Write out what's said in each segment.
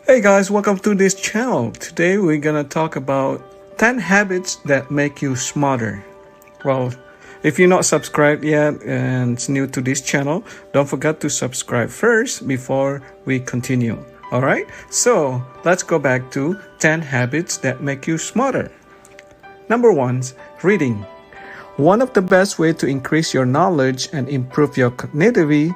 Hey guys, welcome to this channel. Today we're gonna talk about 10 habits that make you smarter. Well, if you're not subscribed yet and it's new to this channel, don't forget to subscribe first before we continue. Alright, so let's go back to 10 habits that make you smarter. Number 1, reading. One of the best ways to increase your knowledge and improve your cognitive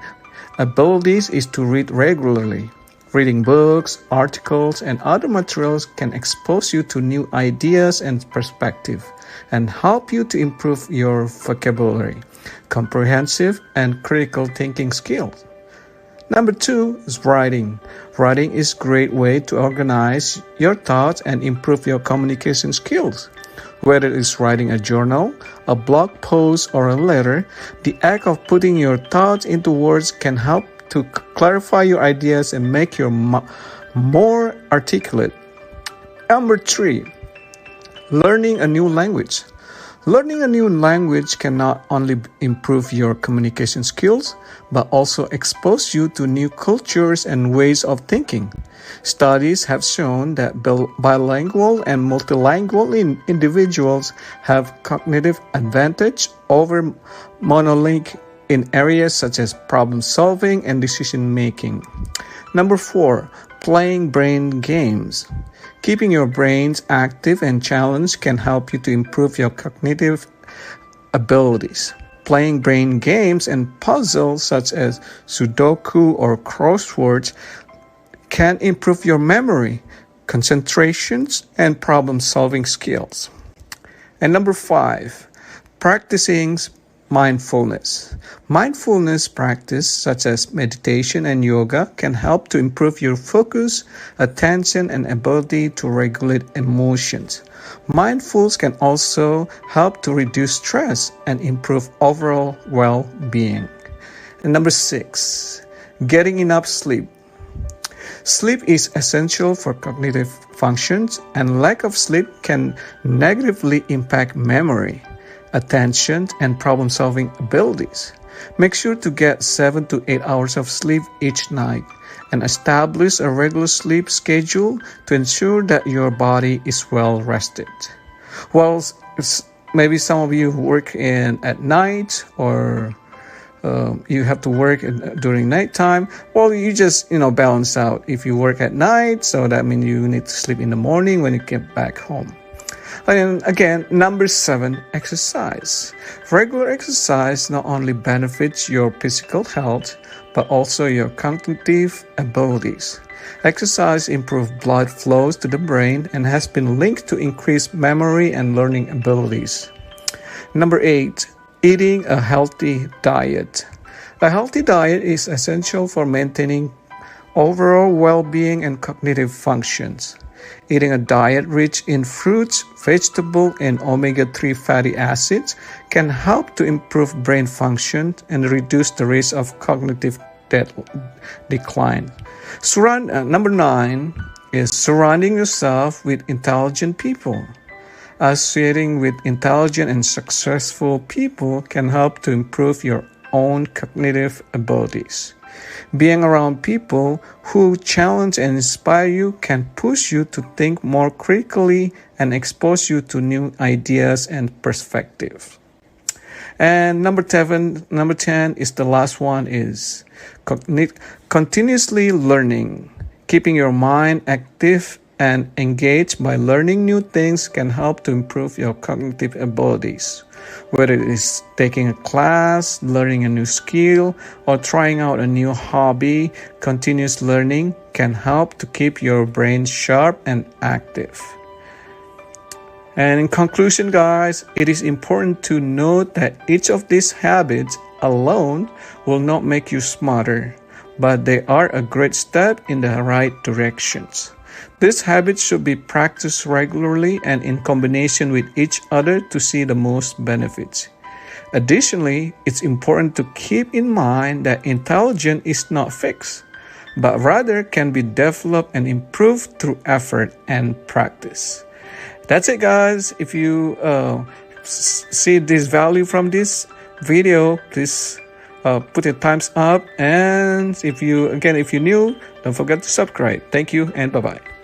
abilities is to read regularly. Reading books, articles, and other materials can expose you to new ideas and perspectives and help you to improve your vocabulary, comprehensive, and critical thinking skills. Number 2 is writing. Writing is a great way to organize your thoughts and improve your communication skills. Whether it is writing a journal, a blog post, or a letter, the act of putting your thoughts into words can help to clarify your ideas and make you more articulate. Number 3, learning a new language. Learning a new language can not only improve your communication skills, but also expose you to new cultures and ways of thinking. Studies have shown that bilingual and multilingual individuals have cognitive advantage over monolingual in areas such as problem solving and decision making. Number 4, playing brain games. Keeping your brains active and challenged can help you to improve your cognitive abilities. Playing brain games and puzzles such as Sudoku or crosswords can improve your memory, concentrations, and problem solving skills. And number 5, practicing mindfulness. Mindfulness practice such as meditation and yoga can help to improve your focus, attention, and ability to regulate emotions. Mindfulness can also help to reduce stress and improve overall well-being. And number 6, getting enough sleep. Sleep is essential for cognitive functions, and lack of sleep can negatively impact memory, attention, and problem-solving abilities. Make sure to get 7 to 8 hours of sleep each night and establish a regular sleep schedule to ensure that your body is well rested. Well, maybe some of you work at night or you have to work during nighttime. Well, you just balance out. If you work at night, so that means you need to sleep in the morning when you get back home. And again, number 7, exercise. Regular exercise not only benefits your physical health, but also your cognitive abilities. Exercise improves blood flows to the brain and has been linked to increased memory and learning abilities. Number 8, eating a healthy diet. A healthy diet is essential for maintaining overall well-being and cognitive functions. Eating a diet rich in fruits, vegetables, and omega-3 fatty acids can help to improve brain function and reduce the risk of cognitive decline. Number 9 is surrounding yourself with intelligent people. Associating with intelligent and successful people can help to improve your own cognitive abilities. Being around people who challenge and inspire you can push you to think more critically and expose you to new ideas and perspectives. And number 10 is the last one, is continuously learning. Keeping your mind active and engaged by learning new things can help to improve your cognitive abilities. Whether it is taking a class, learning a new skill, or trying out a new hobby, continuous learning can help to keep your brain sharp and active. And in conclusion, guys, it is important to note that each of these habits alone will not make you smarter, but they are a great step in the right directions. These habits should be practiced regularly and in combination with each other to see the most benefits. Additionally, it's important to keep in mind that intelligence is not fixed, but rather can be developed and improved through effort and practice. That's it, guys. If you see this value from this video, please put a thumbs up. And if you're new, Don't forget to subscribe. Thank you and bye-bye.